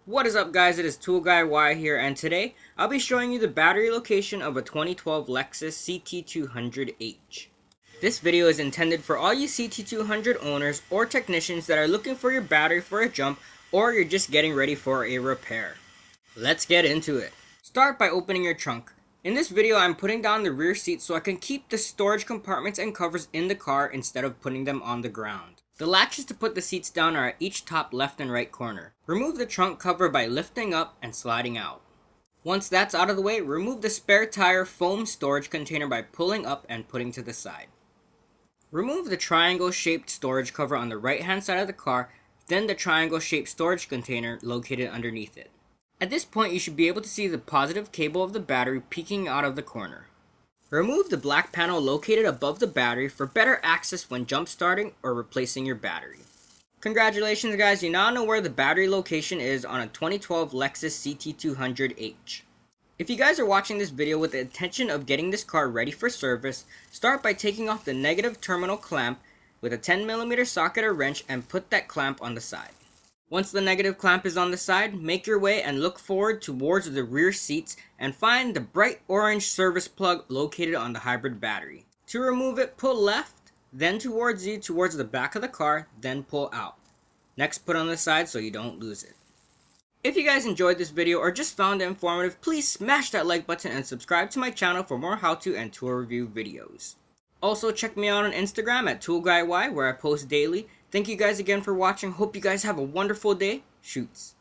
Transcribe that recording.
What is up, guys? It is Tool Guy Y here, and today I'll be showing you the battery location of a 2012 Lexus CT200h. This video is intended for all you CT200 owners or technicians that are looking for your battery for a jump, or you're just getting ready for a repair. Let's get into it. Start by opening your trunk. In this video, I'm putting down the rear seat so I can keep the storage compartments and covers in the car instead of putting them on the ground. The latches to put the seats down are at each top left and right corner. Remove the trunk cover by lifting up and sliding out. Once that's out of the way, remove the spare tire foam storage container by pulling up and putting to the side. Remove the triangle-shaped storage cover on the right-hand side of the car, then the triangle-shaped storage container located underneath it. At this point, you should be able to see the positive cable of the battery peeking out of the corner. Remove the black panel located above the battery for better access when jump starting or replacing your battery. Congratulations, guys, you now know where the battery location is on a 2012 Lexus CT200h. If you guys are watching this video with the intention of getting this car ready for service, start by taking off the negative terminal clamp with a 10mm socket or wrench and put that clamp on the side. Once the negative clamp is on the side, make your way and look forward towards the rear seats and find the bright orange service plug located on the hybrid battery. To remove it, pull left, then towards you towards the back of the car, then pull out. Next, put on the side so you don't lose it. If you guys enjoyed this video or just found it informative, please smash that like button and subscribe to my channel for more how-to and tool review videos. Also, check me out on Instagram at ToolGuyY, where I post daily. Thank you guys again for watching. Hope you guys have a wonderful day. Shoots.